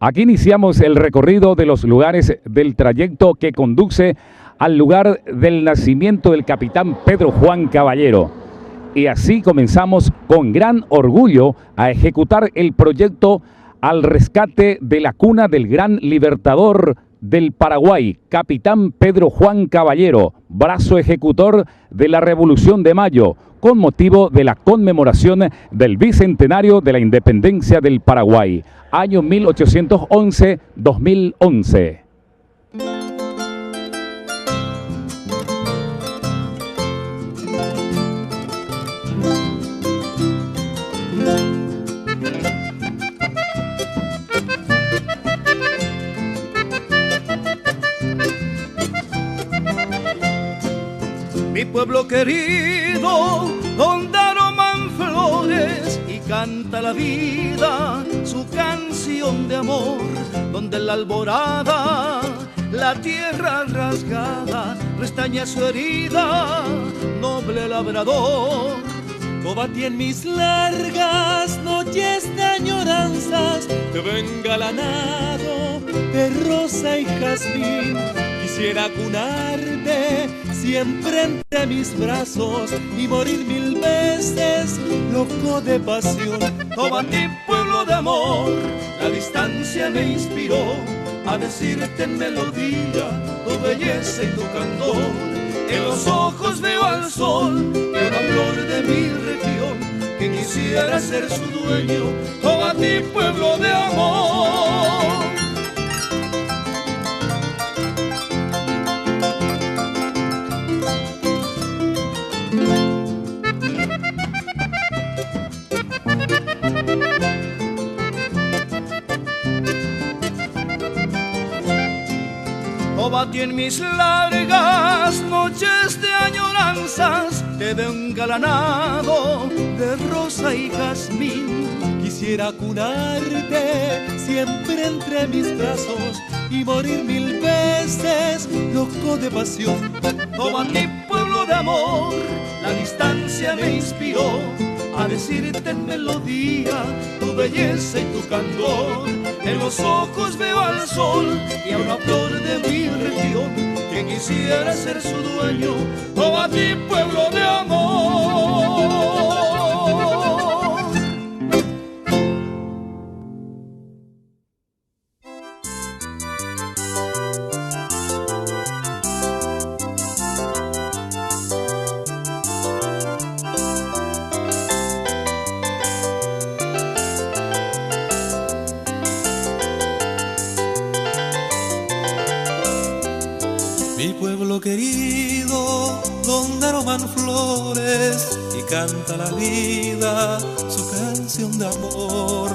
Aquí iniciamos el recorrido de los lugares del trayecto que conduce al lugar del nacimiento del capitán Pedro Juan Caballero. Y así comenzamos con gran orgullo a ejecutar el proyecto al rescate de la cuna del gran libertador del Paraguay, capitán Pedro Juan Caballero, brazo ejecutor de la Revolución de Mayo, con motivo de la conmemoración del bicentenario de la independencia del Paraguay, año 1811-2011. Mi pueblo querido, donde aroman flores y canta la vida su canción de amor, donde en la alborada la tierra rasgada restaña su herida, noble labrador. Cobatí en mis largas noches de añoranzas te veo engalanado de rosa y jazmín. Quisiera cunarte siempre entre mis brazos y morir mil veces loco de pasión. Cobatí, pueblo de amor, la distancia me inspiró a decirte en melodía tu belleza y tu candor. En los ojos veo al sol y una flor de mi región que quisiera ser su dueño. Cobatí, pueblo de amor. Cobatí, en mis largas noches de añoranzas te veo engalanado de rosa y jazmín. Quisiera cunarte siempre entre mis brazos y morir mil veces loco de pasión. Cobatí, pueblo de amor, la distancia me inspiró a decirte en melodía tu belleza y tu candor. En los ojos veo al sol y a una flor de mi región que quisiera ser su dueño. Cobatí, pueblo de amor. Mi pueblo querido, donde aroman flores y canta la vida su canción de amor,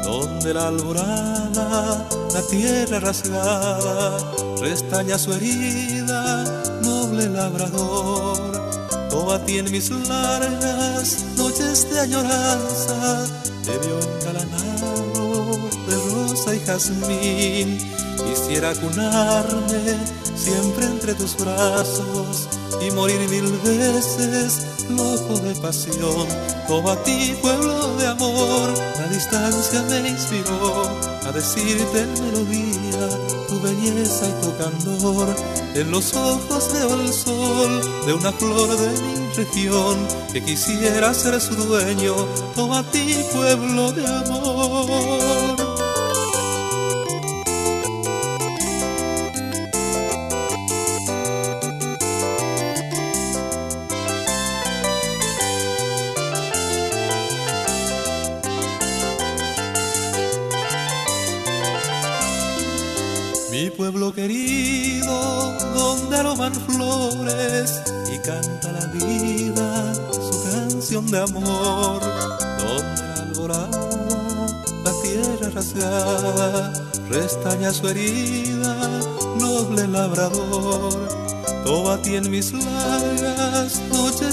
donde la alborada, la tierra rasgada, restaña su herida, noble labrador. Cobatí en mis largas noches de añoranza te veo engalanado de rosa y jazmín. Quisiera cunarme siempre entre tus brazos y morir mil veces loco de pasión. Cobatí, pueblo de amor, la distancia me inspiró a decirte en melodía tu belleza y tu candor. En los ojos veo el sol de una flor de mi región que quisiera ser su dueño. Cobatí, pueblo de amor. Mi pueblo querido, donde aroman flores y canta la vida su canción de amor, donde la alborada, la tierra rasgada, restaña su herida, noble labrador. Cobatí en mis largas noches.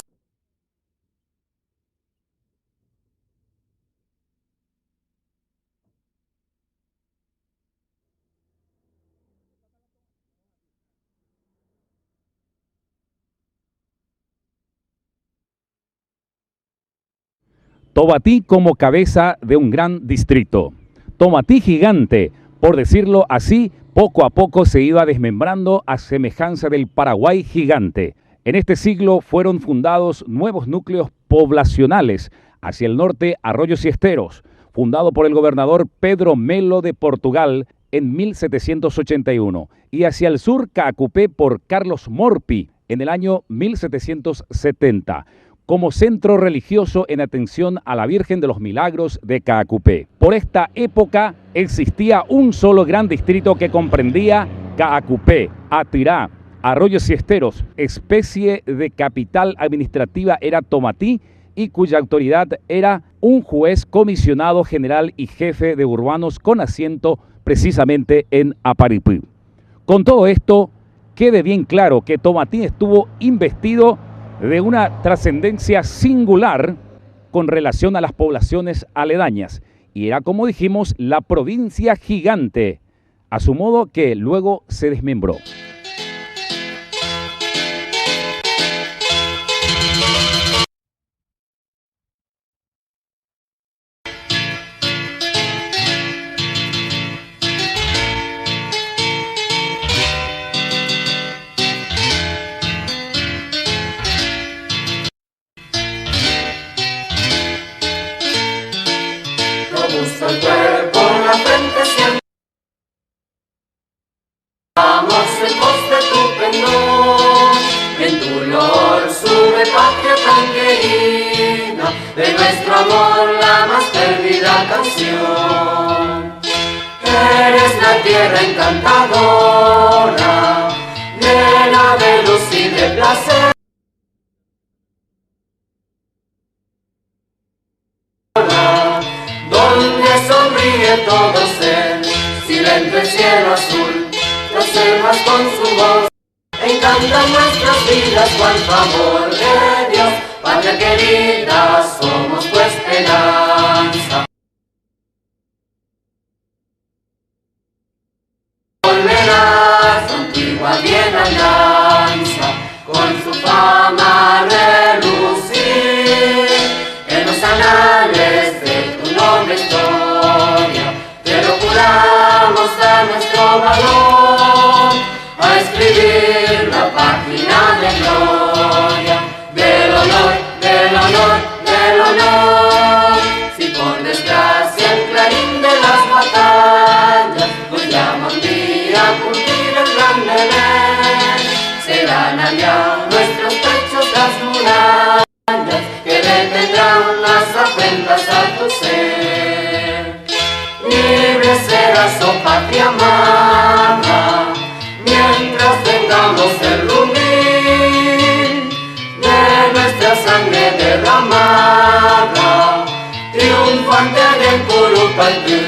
Tobatí como cabeza de un gran distrito. Tobatí gigante, por decirlo así, poco a poco se iba desmembrando a semejanza del Paraguay gigante. En este siglo fueron fundados nuevos núcleos poblacionales. Hacia el norte, Arroyos y Esteros, fundado por el gobernador Pedro Melo de Portugal en 1781. Y hacia el sur, Caacupé por Carlos Morpi en el año 1770. Como centro religioso en atención a la Virgen de los Milagros de Caacupé. Por esta época existía un solo gran distrito que comprendía Caacupé, Atirá, Arroyos y Esteros, especie de capital administrativa era Tomatí y cuya autoridad era un juez comisionado general y jefe de urbanos con asiento precisamente en Aparipí. Con todo esto, quede bien claro que Tomatí estuvo investido de una trascendencia singular con relación a las poblaciones aledañas. Y era, como dijimos, la provincia gigante, a su modo que luego se desmembró. Robusto el cuerpo, la frente siempre. Vamos en pos de tu pendón, en tu olor sube patria tan querida, de nuestro amor la más perdida canción. Eres la tierra encantadora, llena de luz y de placer. Donde sonríe todo ser, silente el cielo azul, las selvas con su voz, encantan nuestras vidas cual favor de Dios. Patria querida, somos tu esperanza. Volverás tu antigua bien alianza, con su fama relucir, en los anales de tu noble historia, te lo juramos a nuestro valor, a escribir la página de gloria, del honor, del honor, del honor. Si por desgracia el clarín de las batallas nos llama un día a cumplir el gran deber, serán allá nuestros pechos las murallas que detendrán las afrentas a tu ser. Libre serás, oh patria amada, mientras tengamos el rumir de nuestra sangre derramada, triunfante en Curupaytí,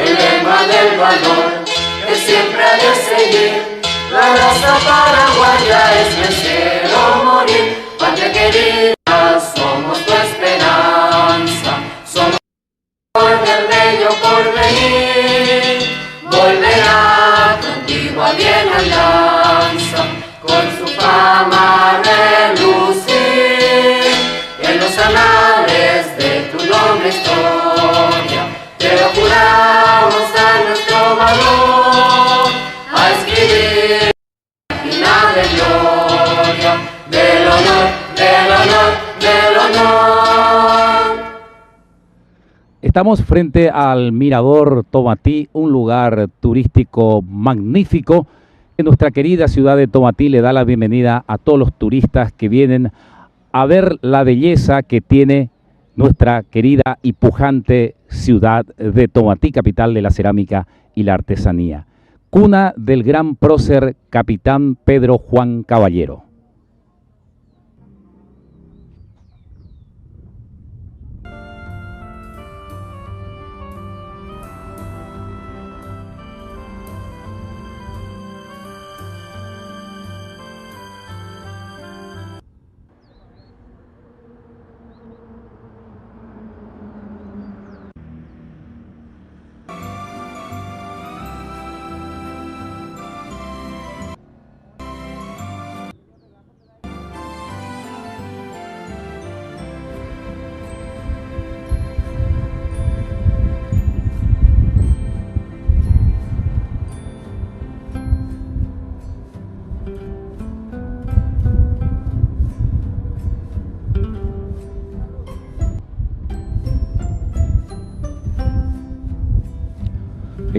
el lema del valor que siempre ha de seguir. La raza paraguaya es vencer o morir. Patria querida, somos tu esperanza, somos del bello porvenir. Volverá tu antigua bien alianza, con su fama relucir, en los anales de tu noble historia, te lo juramos a nuestro valor, a escribir la página de gloria, del honor, del honor, del honor. Estamos frente al Mirador Tomatí, un lugar turístico magnífico. Nuestra querida ciudad de Tomatí le da la bienvenida a todos los turistas que vienen a ver la belleza que tiene nuestra querida y pujante ciudad de Tomatí, capital de la cerámica y la artesanía. Cuna del gran prócer capitán Pedro Juan Caballero.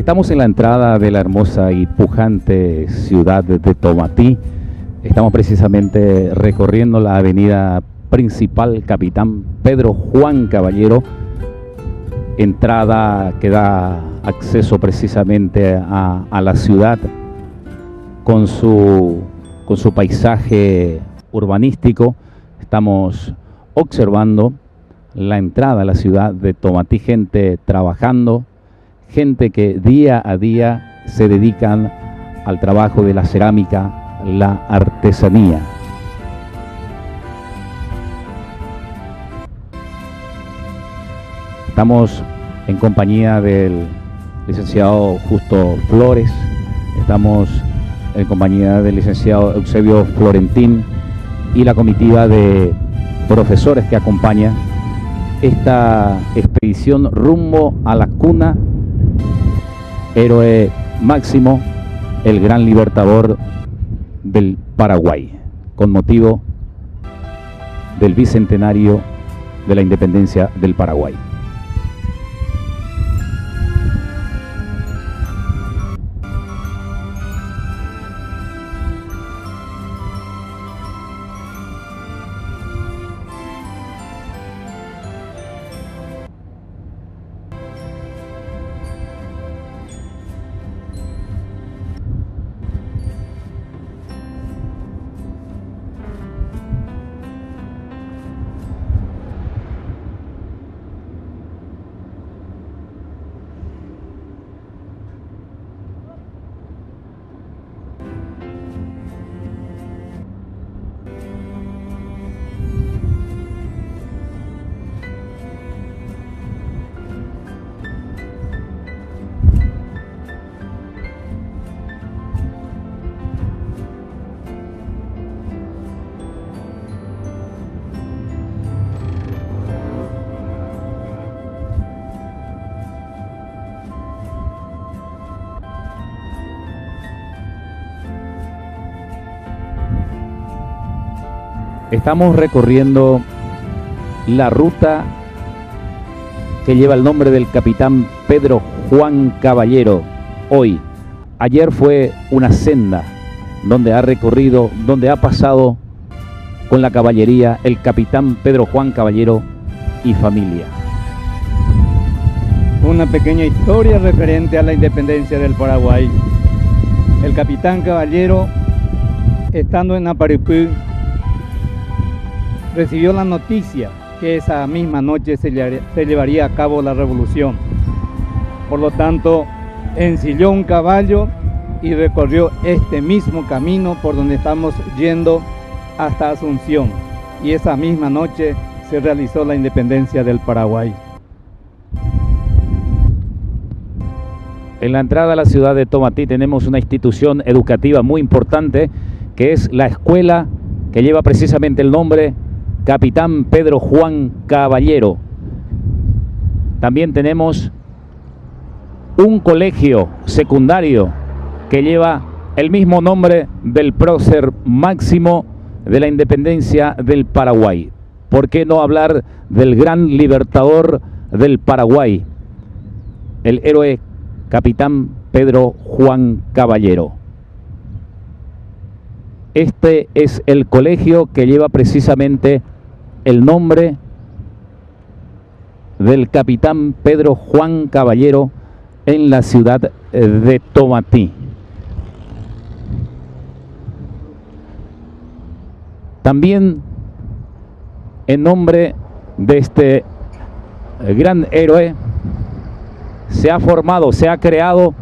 Estamos en la entrada de la hermosa y pujante ciudad de Tomatí. Estamos precisamente recorriendo la avenida principal Capitán Pedro Juan Caballero, entrada que da acceso precisamente a la ciudad con su paisaje urbanístico. Estamos observando la entrada a la ciudad de Tomatí, gente trabajando, gente que día a día se dedican al trabajo de la cerámica, la artesanía. Estamos en compañía del licenciado Justo Flores, estamos en compañía del licenciado Eusebio Florentín y la comitiva de profesores que acompaña esta expedición rumbo a la cuna Héroe Máximo, el gran libertador del Paraguay, con motivo del bicentenario de la independencia del Paraguay. Estamos recorriendo la ruta que lleva el nombre del Capitán Pedro Juan Caballero. Hoy, ayer fue una senda donde ha recorrido, donde ha pasado con la caballería el Capitán Pedro Juan Caballero y familia. Una pequeña historia referente a la independencia del Paraguay. El Capitán Caballero, estando en Aparipú, recibió la noticia que esa misma noche se llevaría a cabo la revolución. Por lo tanto, ensilló un caballo y recorrió este mismo camino por donde estamos yendo hasta Asunción. Y esa misma noche se realizó la independencia del Paraguay. En la entrada a la ciudad de Tomatí tenemos una institución educativa muy importante, que es la escuela que lleva precisamente el nombre Capitán Pedro Juan Caballero. También tenemos un colegio secundario que lleva el mismo nombre del prócer máximo de la independencia del Paraguay. ¿Por qué no hablar del gran libertador del Paraguay, el héroe Capitán Pedro Juan Caballero? Este es el colegio que lleva precisamente el nombre del Capitán Pedro Juan Caballero en la ciudad de Tomatí. También en nombre de este gran héroe se ha formado, se ha creado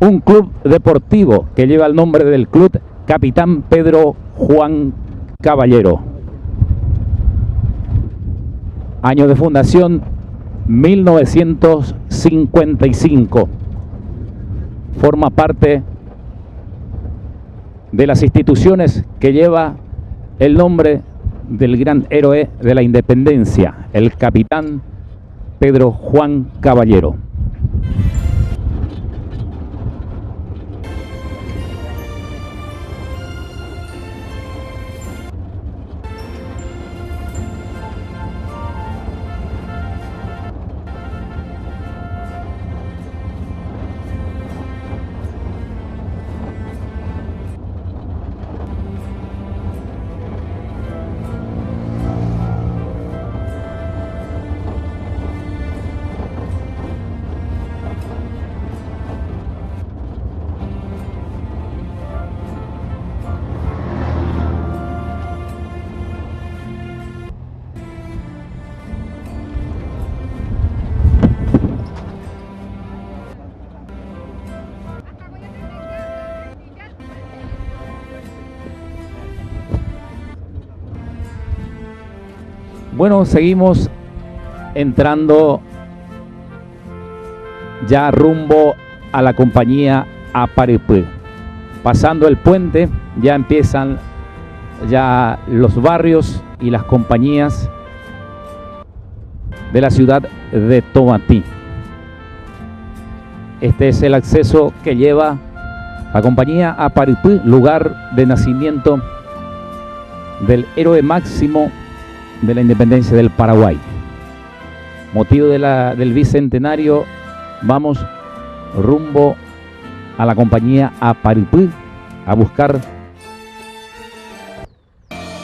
un club deportivo que lleva el nombre del Club Capitán Pedro Juan Caballero. Año de fundación 1955. Forma parte de las instituciones que lleva el nombre del gran héroe de la independencia, el Capitán Pedro Juan Caballero. Bueno, seguimos entrando ya rumbo a la compañía Aparipú. Pasando el puente ya empiezan ya los barrios y las compañías de la ciudad de Tomatí. Este es el acceso que lleva la compañía Aparipú, lugar de nacimiento del héroe máximo de la independencia del Paraguay. Motivo del bicentenario, vamos rumbo a la compañía Aparipú a buscar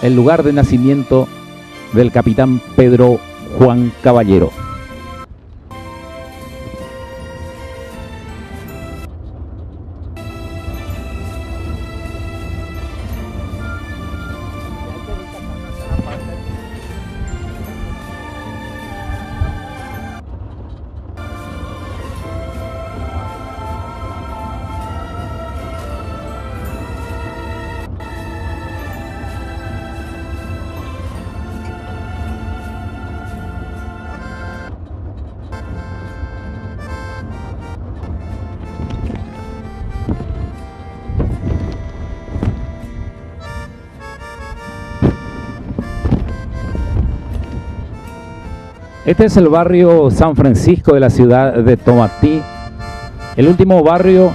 el lugar de nacimiento del capitán Pedro Juan Caballero. Este es el barrio San Francisco de la ciudad de Tomatí, el último barrio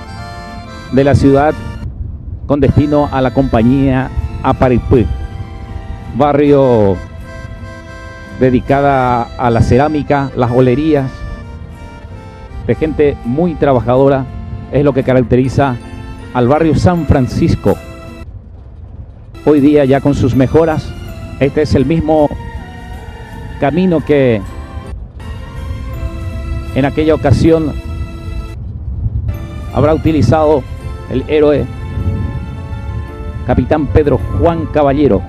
de la ciudad con destino a la compañía Aparipú. Barrio dedicada a la cerámica, las olerías, de gente muy trabajadora, es lo que caracteriza al barrio San Francisco. Hoy día ya con sus mejoras, este es el mismo camino que en aquella ocasión habrá utilizado el héroe capitán Pedro Juan Caballero.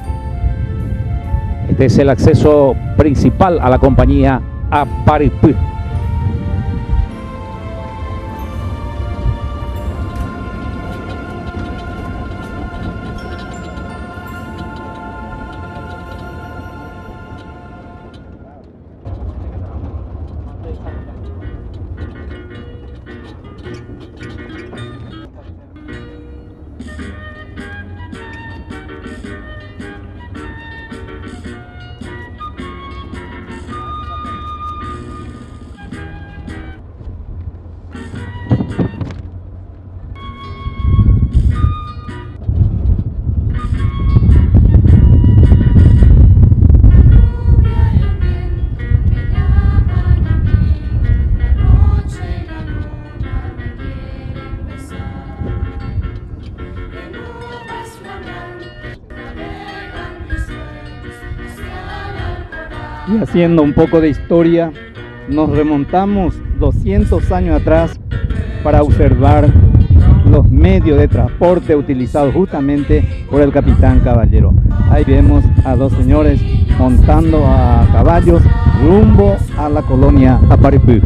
Este es el acceso principal a la compañía Aparipú. Y haciendo un poco de historia, nos remontamos 200 años atrás para observar los medios de transporte utilizados justamente por el capitán Caballero. Ahí vemos a dos señores montando a caballos rumbo a la colonia Aparipú.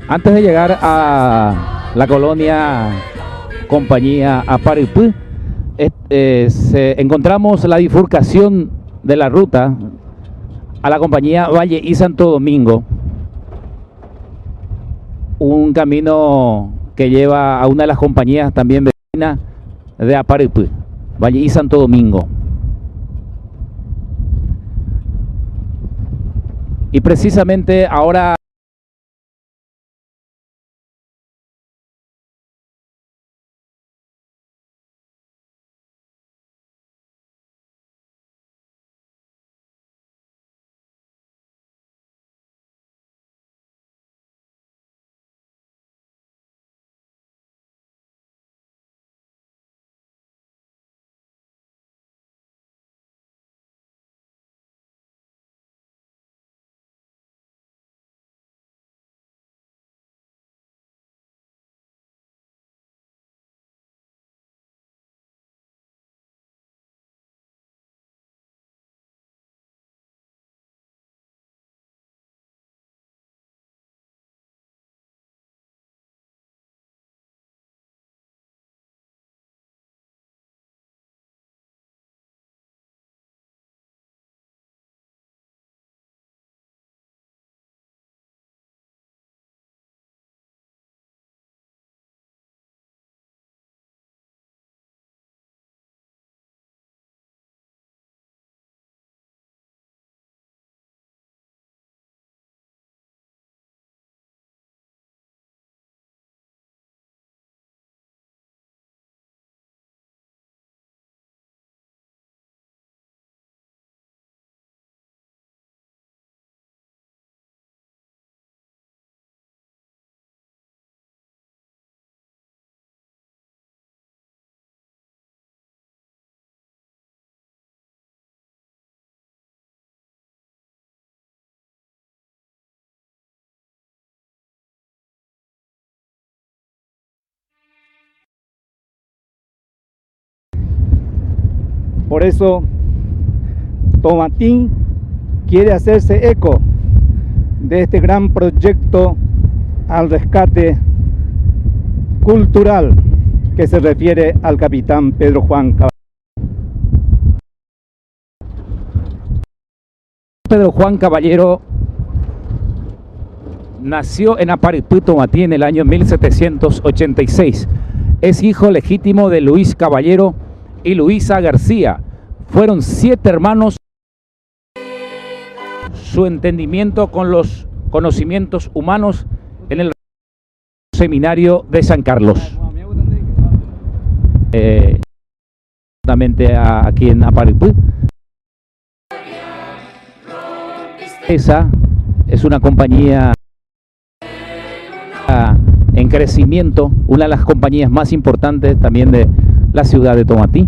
Antes de llegar a la colonia compañía Aparipú, encontramos la bifurcación de la ruta a la compañía Valle y Santo Domingo, un camino que lleva a una de las compañías también vecinas de Aparipú, Valle y Santo Domingo. Y precisamente ahora por eso Tomatín quiere hacerse eco de este gran proyecto al rescate cultural que se refiere al capitán Pedro Juan Caballero. Pedro Juan Caballero nació en Aparipú, Tomatí, en el año 1786. Es hijo legítimo de Luis Caballero y Luisa García. Fueron 7 hermanos. Su entendimiento con los conocimientos humanos en el seminario de San Carlos. Justamente aquí en Aparipú. Esa es una compañía en crecimiento, una de las compañías más importantes también de la ciudad de Tomatí.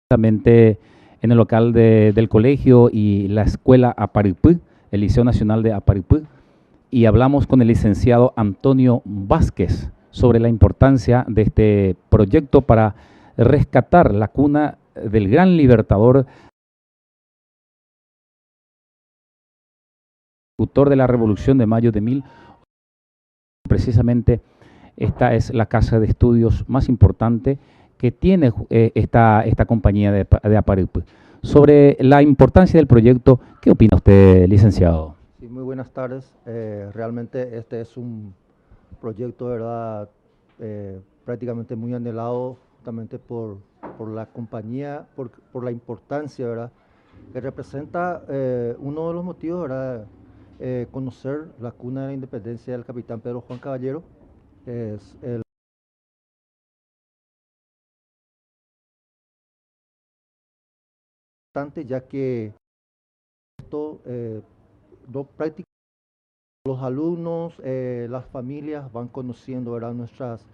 Justamente en el local del colegio y la escuela Aparipú, el Liceo Nacional de Aparipú, y hablamos con el licenciado Antonio Vázquez sobre la importancia de este proyecto para rescatar la cuna del gran libertador, autor de la Revolución de Mayo de 1000. Precisamente esta es la casa de estudios más importante que tiene esta compañía de Aparipú. Sobre la importancia del proyecto, ¿qué opina usted, licenciado? Sí, muy buenas tardes. Realmente este es un proyecto, ¿verdad? Prácticamente muy anhelado justamente por la compañía, por la importancia, ¿verdad? Que representa uno de los motivos, ¿verdad? Conocer la cuna de la independencia del capitán Pedro Juan Caballero. Es el importante, ya que esto prácticamente los alumnos, las familias van conociendo, ¿verdad? Nuestras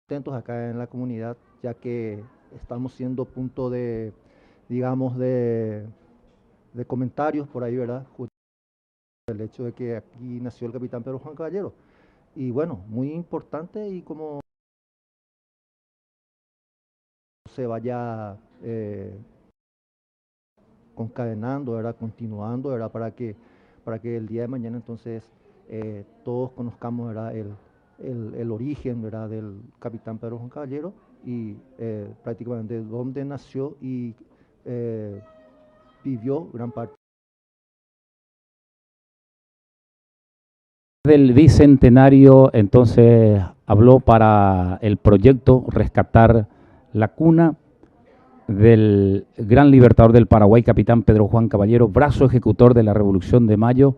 atentos acá en la comunidad, ya que estamos siendo punto de, digamos, de comentarios por ahí, ¿verdad? El hecho de que aquí nació el capitán Pedro Juan Caballero. Y bueno, muy importante, y como se vaya concadenando, ¿verdad? Continuando, ¿verdad? Para que el día de mañana entonces todos conozcamos, ¿verdad? El origen, ¿verdad? Del capitán Pedro Juan Caballero y prácticamente dónde nació y vivió gran parte Del bicentenario. Entonces habló para el proyecto rescatar la cuna del gran libertador del Paraguay, capitán Pedro Juan Caballero, brazo ejecutor de la Revolución de Mayo.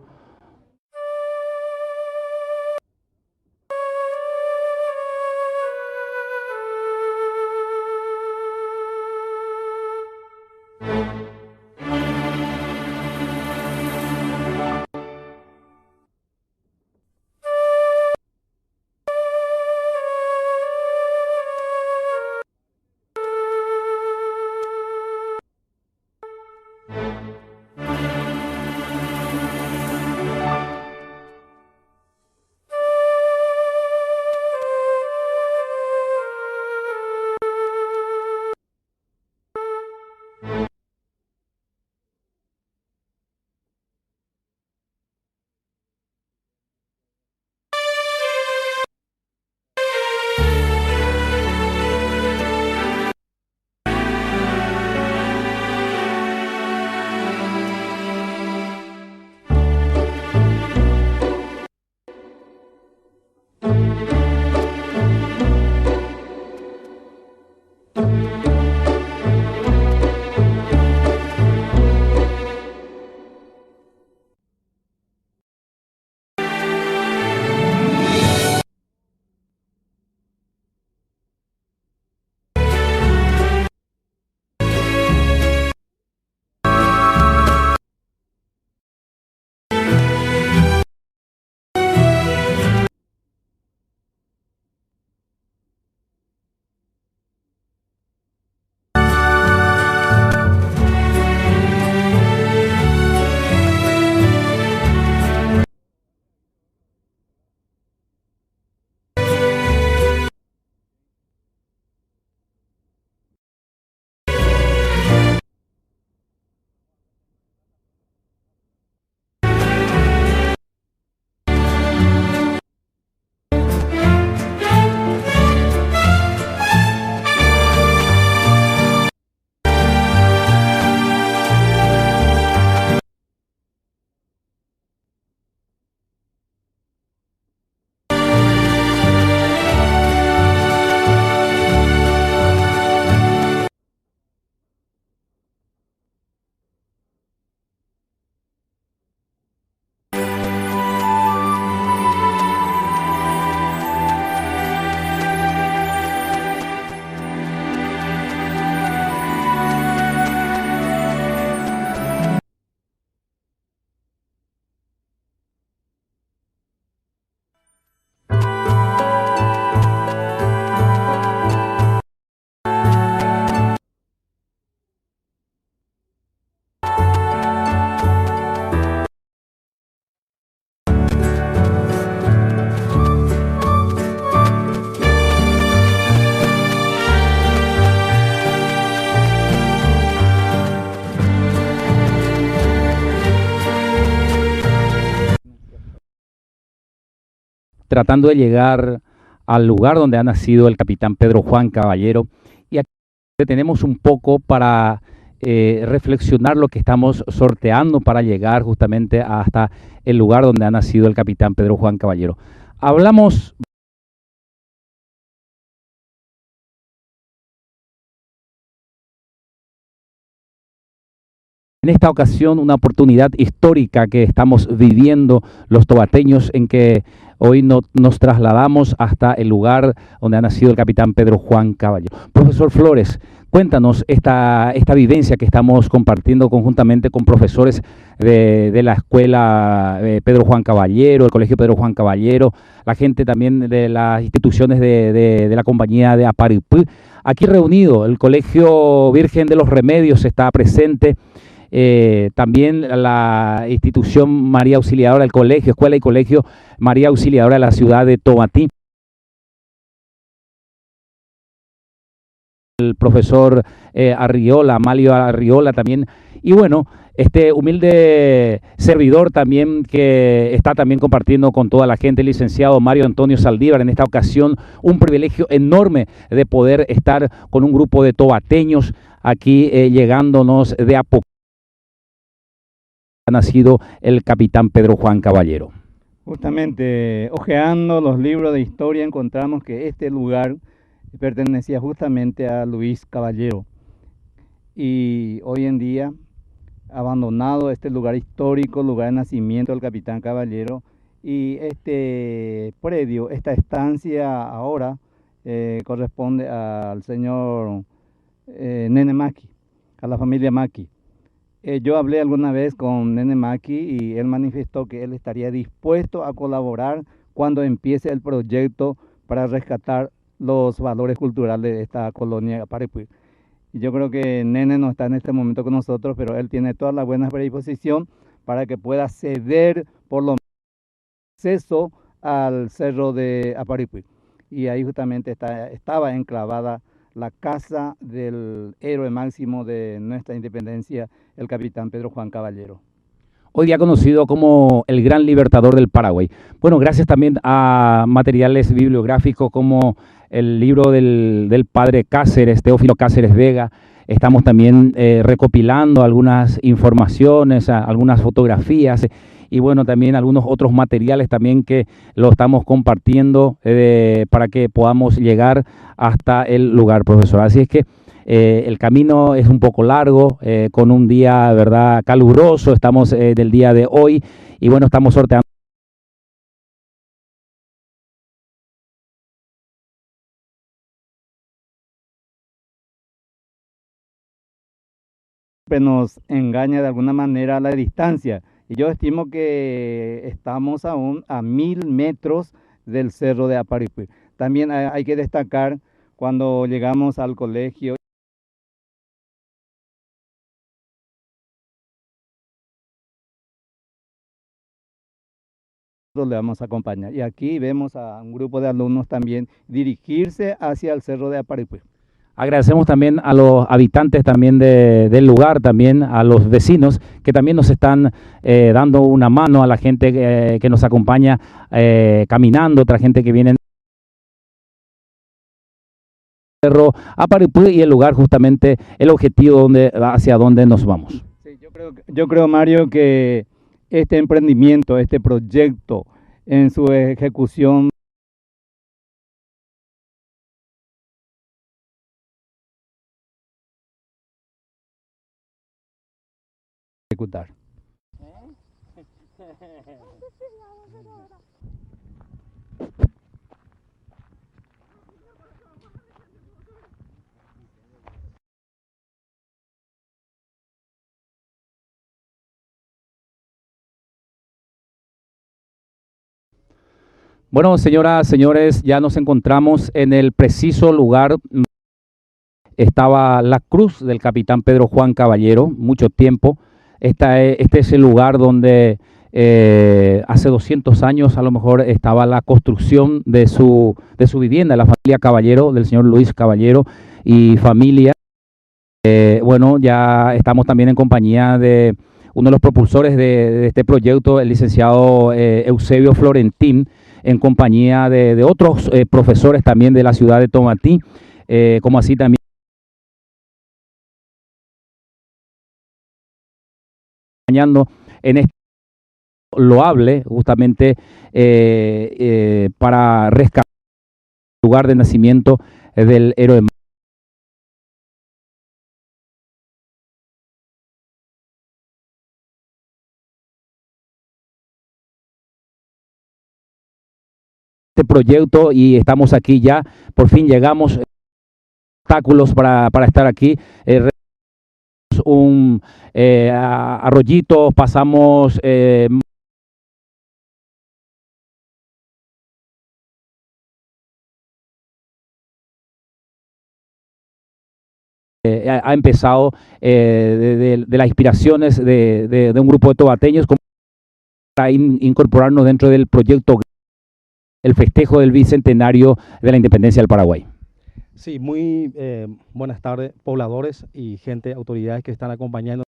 tratando de llegar al lugar donde ha nacido el capitán Pedro Juan Caballero. Y aquí tenemos un poco para reflexionar lo que estamos sorteando para llegar justamente hasta el lugar donde ha nacido el capitán Pedro Juan Caballero. Hablamos en esta ocasión una oportunidad histórica que estamos viviendo los tobateños, en que hoy nos trasladamos hasta el lugar donde ha nacido el capitán Pedro Juan Caballero. Profesor Flores, cuéntanos esta vivencia que estamos compartiendo conjuntamente con profesores de la escuela Pedro Juan Caballero, el colegio Pedro Juan Caballero, la gente también de las instituciones de la compañía de Aparipú. Aquí reunido, el Colegio Virgen de los Remedios está presente. También la institución María Auxiliadora, el colegio, escuela y colegio María Auxiliadora de la ciudad de Tobatí. El profesor Arriola, Amalio Arriola también. Y bueno, este humilde servidor también que está también compartiendo con toda la gente, el licenciado Mario Antonio Saldívar. En esta ocasión, un privilegio enorme de poder estar con un grupo de tobateños aquí llegándonos de a poco. Ha nacido el capitán Pedro Juan Caballero. Justamente, hojeando los libros de historia, encontramos que este lugar pertenecía justamente a Luis Caballero. Y hoy en día, abandonado este lugar histórico, lugar de nacimiento del capitán Caballero, y este predio, esta estancia ahora corresponde al señor Nene Maki, a la familia Maki. Yo hablé alguna vez con Nene Maki y él manifestó que él estaría dispuesto a colaborar cuando empiece el proyecto para rescatar los valores culturales de esta colonia Aparipú. Y yo creo que Nene no está en este momento con nosotros, pero él tiene toda la buena predisposición para que pueda ceder por lo menos acceso al cerro de Aparipú. Y ahí justamente estaba enclavada la casa del héroe máximo de nuestra independencia, el capitán Pedro Juan Caballero. Hoy día conocido como el gran libertador del Paraguay. Bueno, gracias también a materiales bibliográficos como el libro del padre Cáceres, Teófilo Cáceres Vega. Estamos también recopilando algunas informaciones, algunas fotografías y bueno, también algunos otros materiales también que lo estamos compartiendo para que podamos llegar hasta el lugar, profesor. Así es que el camino es un poco largo, con un día, ¿verdad?, caluroso, estamos del día de hoy y bueno, estamos sorteando. Nos engaña de alguna manera la distancia. Y yo estimo que estamos aún a 1000 metros del cerro de Aparipú. También hay que destacar cuando llegamos al colegio. Le vamos a acompañar. Y aquí vemos a un grupo de alumnos también dirigirse hacia el cerro de Aparipú. Agradecemos también a los habitantes también del lugar, también a los vecinos que también nos están dando una mano, a la gente que nos acompaña caminando, otra gente que viene Aparipú y el lugar justamente el objetivo hacia donde nos vamos. Sí, yo creo, Mario, que este emprendimiento, este proyecto en su ejecución ejecutar. Bueno, señoras, señores, ya nos encontramos en el preciso lugar. Estaba la cruz del capitán Pedro Juan Caballero, mucho tiempo. Este es el lugar donde hace 200 años a lo mejor estaba la construcción de su vivienda, la familia Caballero, del señor Luis Caballero y familia. Bueno, ya estamos también en compañía de uno de los propulsores de este proyecto, el licenciado Eusebio Florentín, en compañía de otros profesores también de la ciudad de Tomatí, como así también acompañando en este loable justamente para rescatar el lugar de nacimiento del héroe. Este proyecto y estamos aquí ya, por fin llegamos, obstáculos para estar aquí, un arroyito, pasamos ha empezado de las inspiraciones de un grupo de tobateños para incorporarnos dentro del proyecto el festejo del bicentenario de la independencia del Paraguay. Sí, muy buenas tardes, pobladores y gente, autoridades que están acompañando,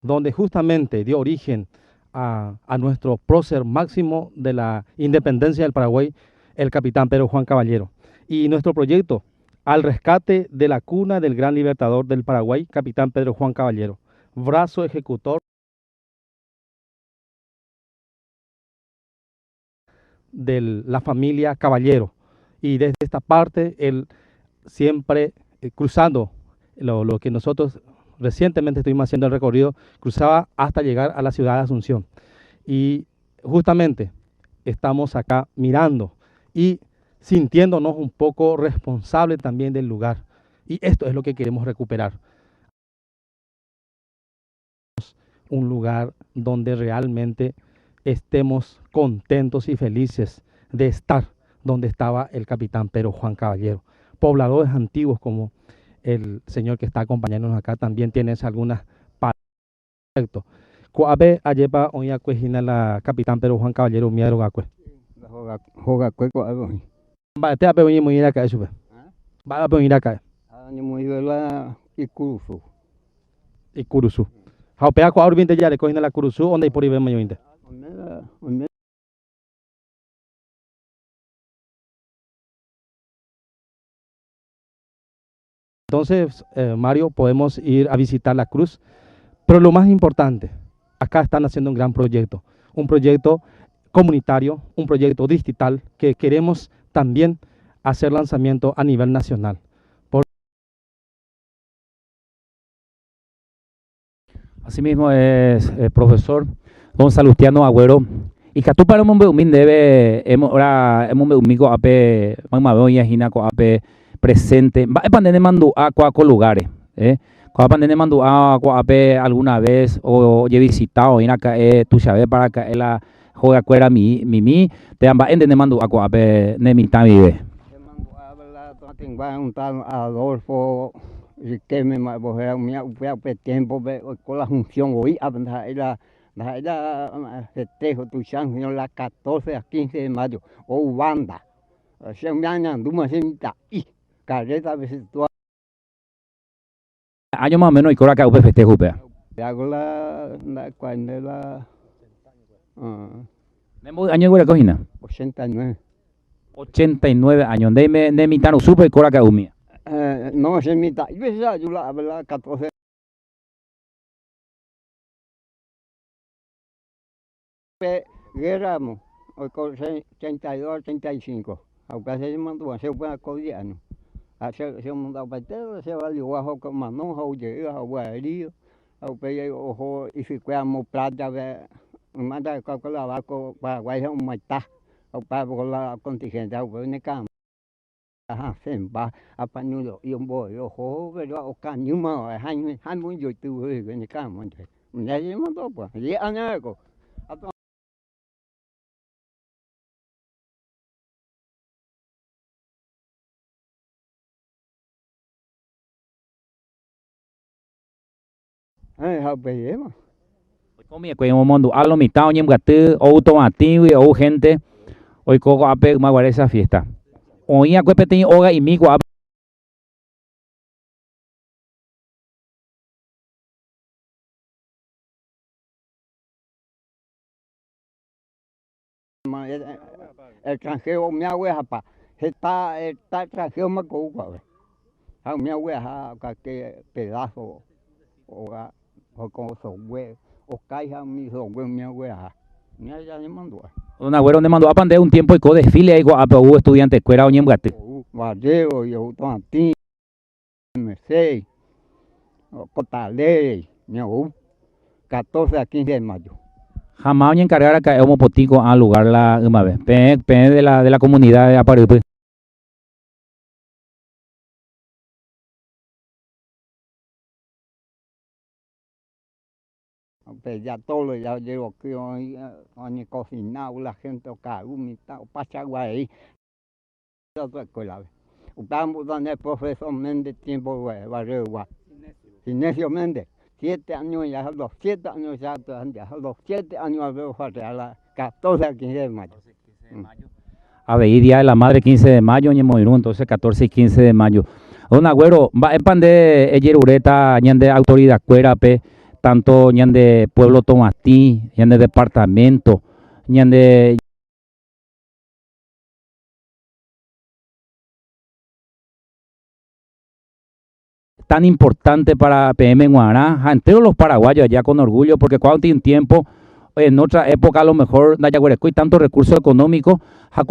donde justamente dio origen a nuestro prócer máximo de la independencia del Paraguay, el capitán Pedro Juan Caballero. Y nuestro proyecto al rescate de la cuna del gran libertador del Paraguay, capitán Pedro Juan Caballero, brazo ejecutor de la familia Caballero. Y desde esta parte, él siempre cruzando lo que nosotros recientemente estuvimos haciendo el recorrido, cruzaba hasta llegar a la ciudad de Asunción. Y justamente estamos acá mirando y sintiéndonos un poco responsables también del lugar. Y esto es lo que queremos recuperar. Un lugar donde realmente estemos contentos y felices de estar donde estaba el capitán Pedro Juan Caballero. Pobladores antiguos como el señor que está acompañándonos acá también tienes algunas palabras. Coabe ayepa oña cuejina la capitán Pedro Juan Caballero miadro gacue. Joga cue coabe. Va te ape oña muy acá eso. Va a venir acá. Ni muy de la Ikurusu. Y Curuzú. Jaupea coa urbinte ya le cogina la Curuzú donde por ibe mayointe. Entonces, Mario, podemos ir a visitar la cruz, pero lo más importante, acá están haciendo un gran proyecto, un proyecto comunitario, un proyecto distrital que queremos también hacer lanzamiento a nivel nacional. Asimismo es profesor don Salustiano Agüero. Y que tú para un beumín debe, ahora hemos beumico ape, mamá y ajinaco ape presente. Va a pandemia mandu a cuaco lugares, cuando pandemia mandu a ape alguna vez o he visitado y acá tu sabe para que la juega cuera mi te amba en de mandu a ape ne mi vive. Un tal Adolfo que me bojea un tiempo con la función hoy la festejo tu señor la 14 a 15 de mayo o banda se me han duma y carreta a veces tú Año más o menos y cora que upe festejo upe. hago la cuando la Año de cocina. 89 89 años. De mi tano supe y cora que umia. no se mitad y ves yo la 14 guerra hoy con 82 85 aunque se mandó a ser buena coreano se mandó para todo se va a con mano oye aguario au pe ojo y si cuamos plata manda con la vaco Paraguay un maitá au para con la contingente au ne cam semba apañulo y un boy ojo pero o cañuma han muy yo tu ne cam ya se mandó pues y añaco học về mà. Comía que un mundo a lo mitad oñem gatu o tomatiwi o gente hoy coco ape más esa fiesta. Oía que peteño oga y mico extranjero me agua pa está extranjero me copa a mi agua que pedazo o con software o caja mi software mi agua mira ya me mandó Don Agüero me mandó a pandé un tiempo y co desfile ahí a PU estudiante escuela Oñemgate. Vallejo yo Toantín M6 Cotalé mi 14 a 15 de mayo. Jamás me encargar acá como potico al lugar la una vez. Pe de la comunidad de Aparipí. Pues ya todo ya llevo aquí ni cocinado la gente acá mitad pachaguay. Otra escuela. Estamos dando el profesor Méndez tiempo barrio Inesio Méndez. 7 años ya, los 7 años ya, los 7 años veo a la 14 a 15 de mayo. A ver, Día de la Madre 15 de mayo, entonces 14 y 15 de mayo. Don Agüero, va a pandé Yerureta, ñande autoridad cuerape, tanto ñande pueblo Tomatí, ñande departamento, ñande tan importante para PM en Guaraná, entero los paraguayos allá con orgullo, porque cuando tiene un tiempo, en otra época a lo mejor Nayaguareco y tantos recursos económicos,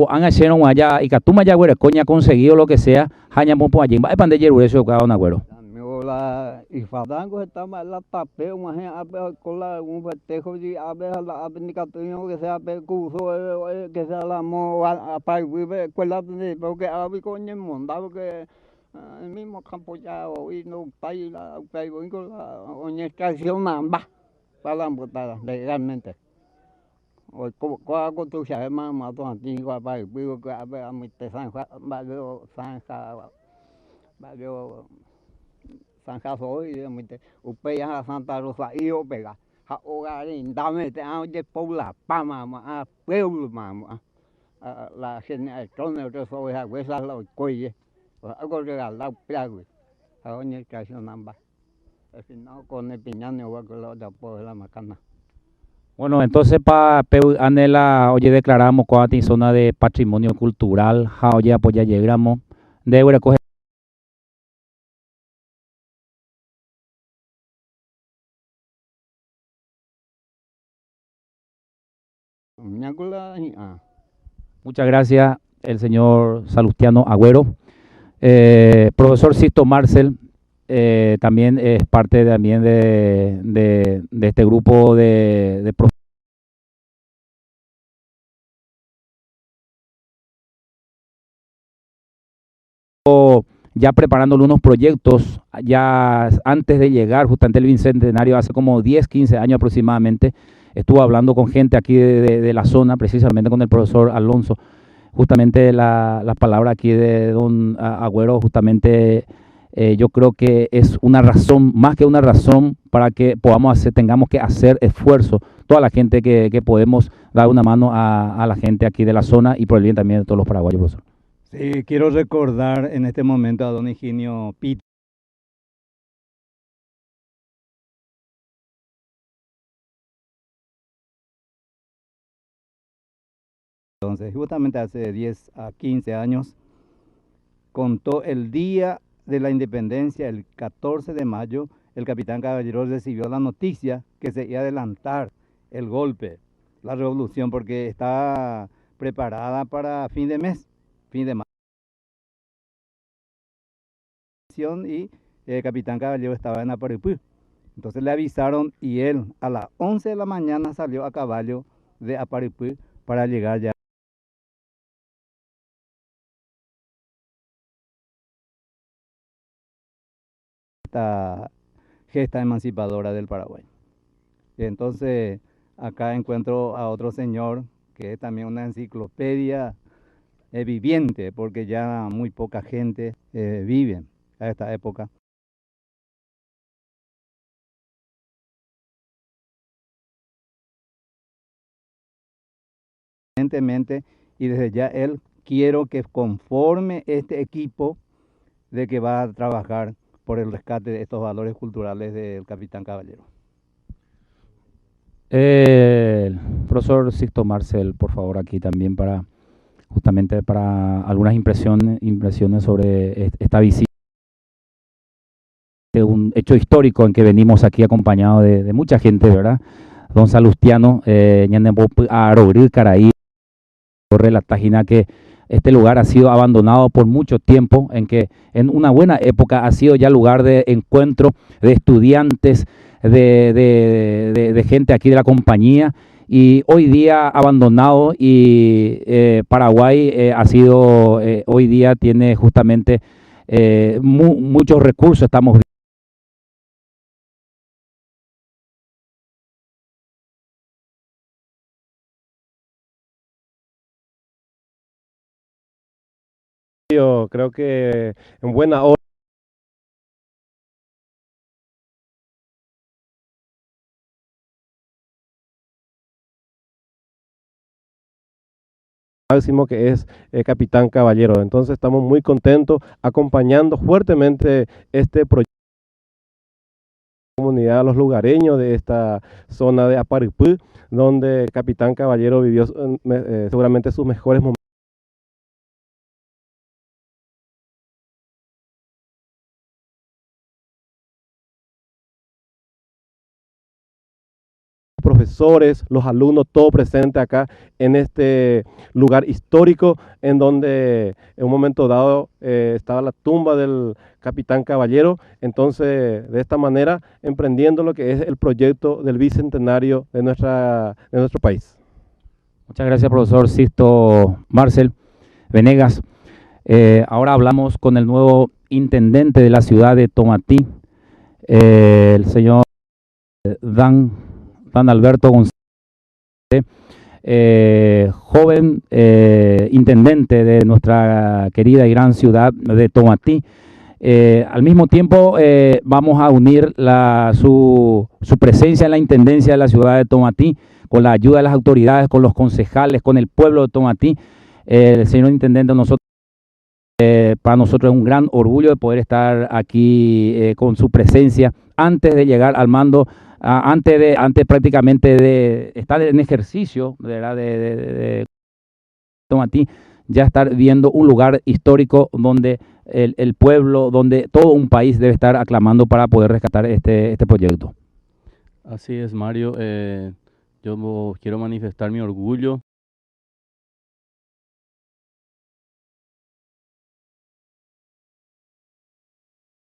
han hecho allá y Catuma Nayaguareco ha conseguido lo que sea, Haña Pompo allí, va a depender de Yerurecio cada Agüero. Y Fadango está más la tapeo, más con la un festejo y a ver la abnicación que sea percurso, que sea la moda para vivir escuela porque había con el mundo que el mismo campo ya hoy no país la con la organización namba para la botada legalmente. Hoy como tú sabes más todo antiguo para vivir que a ver a mi tesanja barrio Sanja barrio San Jasoy, Upeya, Santa Rosa, y yo pega. Hogar dame te de Paula, Pama, a pueblo, mamá. La generación de otros sobre la huesa, la coye. Algo regalado, plague. A doña Cación Namba. Al final con el piñano, o con la otra por la macana. Bueno, entonces para Anela, oye, declaramos cuál zona de patrimonio cultural, oye, apoya llegamos, debe recoger. Muchas gracias, el señor Salustiano Agüero. Profesor Sisto Marcel, también es parte también de este grupo de ya preparándole unos proyectos, ya antes de llegar justamente el bicentenario, hace como 10, 15 años aproximadamente, estuvo hablando con gente aquí de la zona, precisamente con el profesor Alonso, justamente las palabras aquí de don Agüero, justamente yo creo que es una razón, más que una razón para que tengamos que hacer esfuerzo, toda la gente que podemos dar una mano a la gente aquí de la zona y por el bien también de todos los paraguayos, profesor. Sí, quiero recordar en este momento a don Higinio Pito. Entonces, justamente hace 10 a 15 años, contó el día de la independencia, el 14 de mayo, el capitán Caballero recibió la noticia que se iba a adelantar el golpe, la revolución, porque está preparada para fin de mes, fin de mayo. Y el capitán Caballero estaba en Aparipí. Entonces le avisaron y él a las 11 de la mañana salió a caballo de Aparipí para llegar ya esta gesta emancipadora del Paraguay. Y entonces acá encuentro a otro señor que es también una enciclopedia viviente, porque ya muy poca gente vive a esta época. Y desde ya él quiero que conforme este equipo de que va a trabajar por el rescate de estos valores culturales del capitán Caballero. Profesor Sixto Marcel, por favor, aquí también para justamente para algunas impresiones sobre esta visita. Un hecho histórico en que venimos aquí acompañado de mucha gente, ¿verdad? Don Salustiano, Arogri, Caraí, corre la página que este lugar ha sido abandonado por mucho tiempo, en que en una buena época ha sido ya lugar de encuentro de estudiantes, de gente aquí de la compañía, y hoy día abandonado, y Paraguay ha sido, hoy día tiene justamente muchos recursos, estamos Yo creo que en buena hora máximo que es Capitán Caballero. Entonces estamos muy contentos acompañando fuertemente este proyecto de comunidad a los lugareños de esta zona de Aparipú, donde Capitán Caballero vivió seguramente sus mejores momentos. Profesores, los alumnos, todo presente acá en este lugar histórico en donde en un momento dado estaba la tumba del Capitán Caballero. Entonces, de esta manera, emprendiendo lo que es el proyecto del bicentenario de nuestro país. Muchas gracias, profesor Sixto Marcel Venegas. Ahora hablamos con el nuevo intendente de la ciudad de Tomatí, el señor Dan Alberto González, joven intendente de nuestra querida y gran ciudad de Tomatí. Al mismo tiempo vamos a unir su presencia en la intendencia de la ciudad de Tomatí con la ayuda de las autoridades, con los concejales, con el pueblo de Tomatí. El señor intendente, para nosotros es un gran orgullo de poder estar aquí con su presencia antes de llegar al mando, antes prácticamente de estar en ejercicio, ¿verdad? de Tomatí, ya estar viendo un lugar histórico donde el pueblo, donde todo un país debe estar aclamando para poder rescatar este proyecto. Así es, Mario. Yo quiero manifestar mi orgullo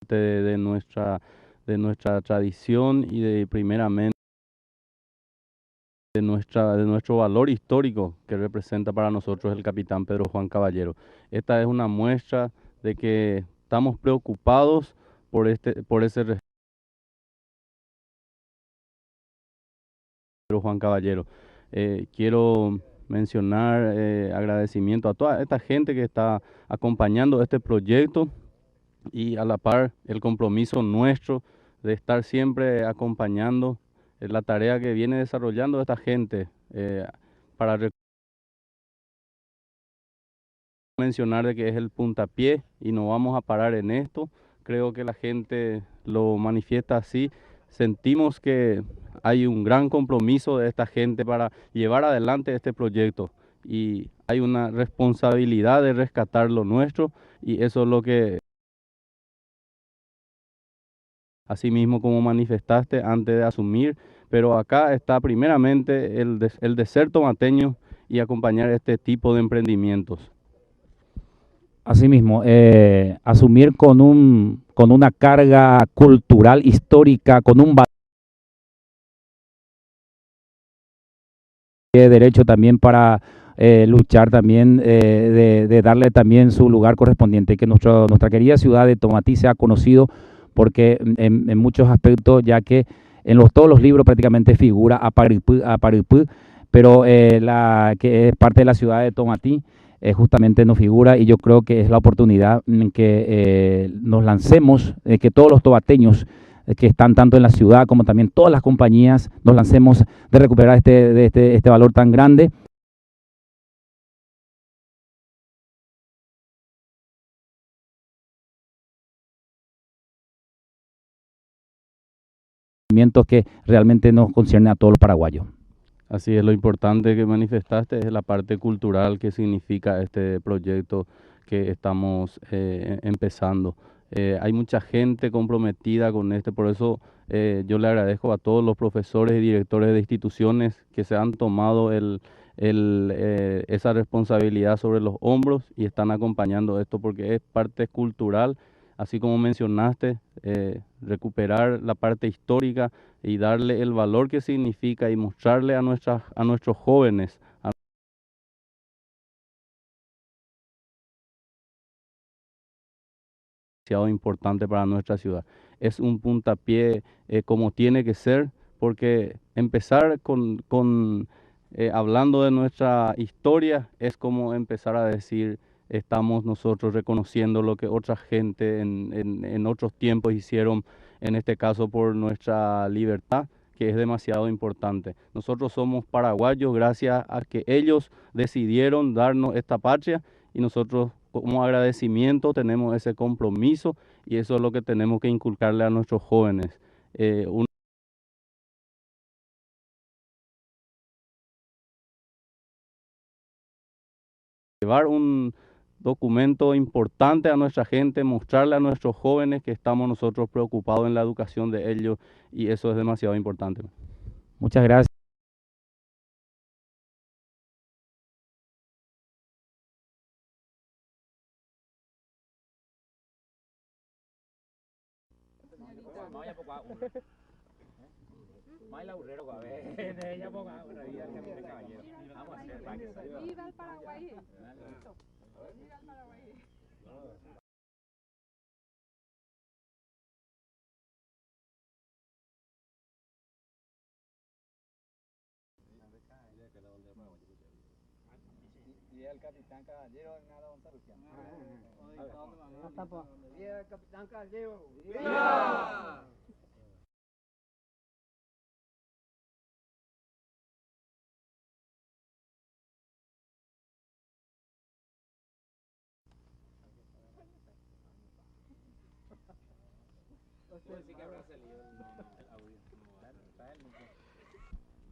de nuestra tradición y primeramente de nuestro valor histórico que representa para nosotros el capitán Pedro Juan Caballero. Esta es una muestra de que estamos preocupados por ese Pedro Juan Caballero. Quiero mencionar agradecimiento a toda esta gente que está acompañando este proyecto y a la par el compromiso nuestro de estar siempre acompañando la tarea que viene desarrollando esta gente para mencionar de que es el puntapié y no vamos a parar en esto. Creo que la gente lo manifiesta así. Sentimos que hay un gran compromiso de esta gente para llevar adelante este proyecto y hay una responsabilidad de rescatar lo nuestro y eso es lo que, así mismo como manifestaste antes de asumir, pero acá está primeramente el de ser tomateño y acompañar este tipo de emprendimientos. Asimismo, asumir con una carga cultural, histórica, con un derecho también para luchar también, de darle también su lugar correspondiente, que nuestra querida ciudad de Tomatí sea conocido porque en muchos aspectos, ya que todos los libros prácticamente figura Aparipú, pero la que es parte de la ciudad de Tomatí justamente no figura, y yo creo que es la oportunidad en que nos lancemos, que todos los tobateños que están tanto en la ciudad como también todas las compañías nos lancemos de recuperar este valor tan grande. acontecimientos que realmente nos conciernen a todos los paraguayos. Así es, lo importante que manifestaste es la parte cultural que significa este proyecto que estamos empezando. Hay mucha gente comprometida con por eso yo le agradezco a todos los profesores y directores de instituciones que se han tomado esa responsabilidad sobre los hombros y están acompañando esto porque es parte cultural, así como mencionaste, recuperar la parte histórica y darle el valor que significa y mostrarle a nuestros jóvenes, importante para nuestra ciudad. Es un puntapié como tiene que ser, porque empezar hablando de nuestra historia es como empezar a decir, estamos nosotros reconociendo lo que otra gente en otros tiempos hicieron, en este caso por nuestra libertad, que es demasiado importante. Nosotros somos paraguayos gracias a que ellos decidieron darnos esta patria y nosotros como agradecimiento tenemos ese compromiso y eso es lo que tenemos que inculcarle a nuestros jóvenes. Llevar un documento importante a nuestra gente, mostrarle a nuestros jóvenes que estamos nosotros preocupados en la educación de ellos y eso es demasiado importante. Muchas gracias. Viva el Paraguay. Viva el Paraguay. Y el capitán Caballero nada un saludo. Viva el capitán Caballero. ¡Viva!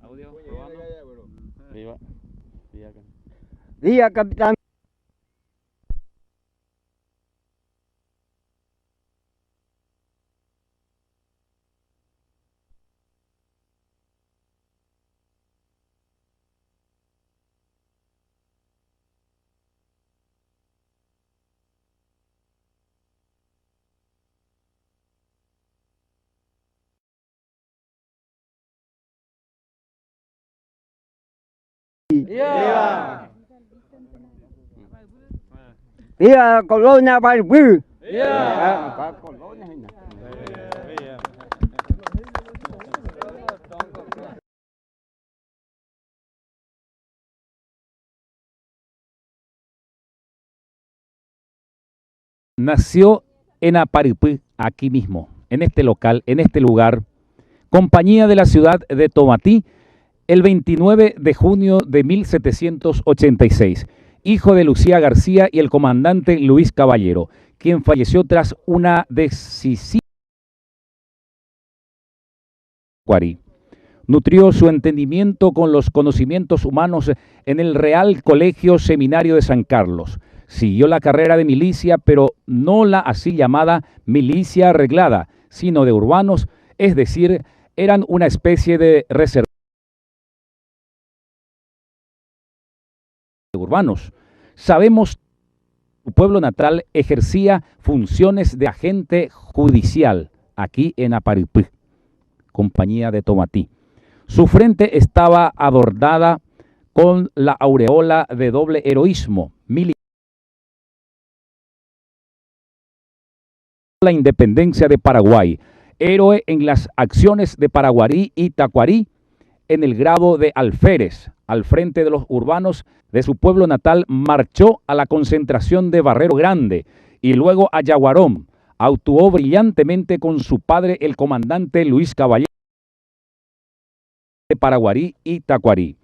Audio, probando. Viva. Viva capitán. ¡Viva! Viva la colonia Balbú. ¡Viva! Nació en Aparipí, aquí mismo, en este local, en este lugar, compañía de la ciudad de Tomatí, el 29 de junio de 1786, hijo de Lucía García y el comandante Luis Caballero, quien falleció tras una decisiva. Nutrió su entendimiento con los conocimientos humanos en el Real Colegio Seminario de San Carlos. Siguió la carrera de milicia, pero no la así llamada milicia arreglada, sino de urbanos, es decir, eran una especie de reserva de urbanos. Sabemos que su pueblo natal ejercía funciones de agente judicial aquí en Aparipí, compañía de Tomatí. Su frente estaba adornada con la aureola de doble heroísmo militar. La independencia de Paraguay, héroe en las acciones de Paraguarí y Tacuarí, en el grado de alférez, al frente de los urbanos de su pueblo natal, marchó a la concentración de Barrero Grande y luego a Yaguarón. Actuó brillantemente con su padre, el comandante Luis Caballero, de Paraguarí y Tacuarí.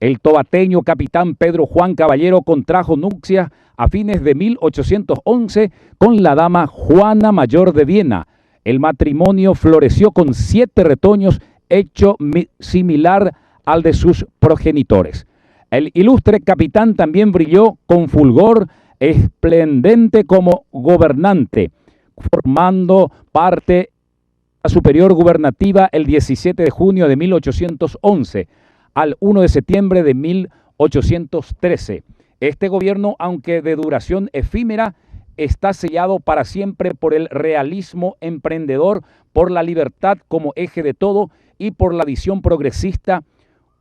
El tobateño capitán Pedro Juan Caballero contrajo nupcias a fines de 1811 con la dama Juana Mayor de Viena, El matrimonio floreció con 7 retoños, hecho similar al de sus progenitores. El ilustre capitán también brilló con fulgor esplendente como gobernante, formando parte de la superior gubernativa el 17 de junio de 1811 al 1 de septiembre de 1813. Este gobierno, aunque de duración efímera, está sellado para siempre por el realismo emprendedor, por la libertad como eje de todo y por la visión progresista.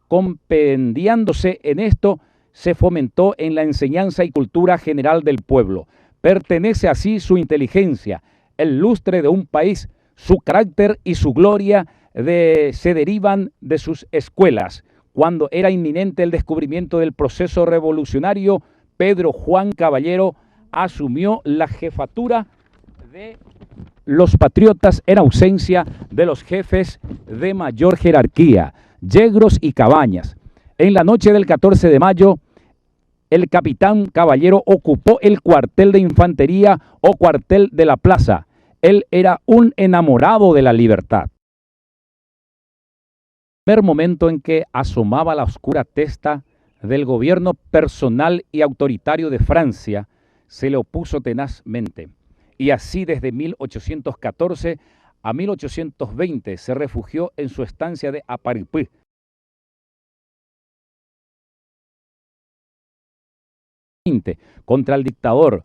Compendiándose en esto, se fomentó en la enseñanza y cultura general del pueblo. Pertenece así su inteligencia, el lustre de un país, su carácter y su gloria se derivan de sus escuelas. Cuando era inminente el descubrimiento del proceso revolucionario, Pedro Juan Caballero asumió la jefatura de los patriotas en ausencia de los jefes de mayor jerarquía, Yegros y Cabañas. En la noche del 14 de mayo, el capitán Caballero ocupó el cuartel de infantería o cuartel de la plaza. Él era un enamorado de la libertad. El primer momento en que asomaba la oscura testa del gobierno personal y autoritario de Francia, se le opuso tenazmente. Y así desde 1814 a 1820 se refugió en su estancia de Aparipí. Contra el dictador,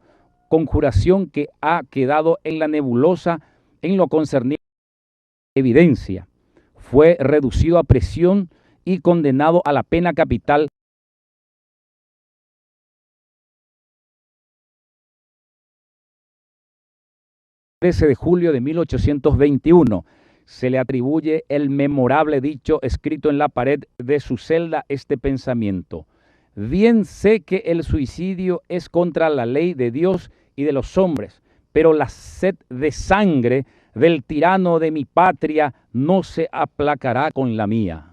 conjuración que ha quedado en la nebulosa en lo concerniente a la evidencia. Fue reducido a prisión y condenado a la pena capital. El 13 de julio de 1821 se le atribuye el memorable dicho escrito en la pared de su celda este pensamiento: bien sé que el suicidio es contra la ley de Dios y de los hombres, pero la sed de sangre del tirano de mi patria no se aplacará con la mía.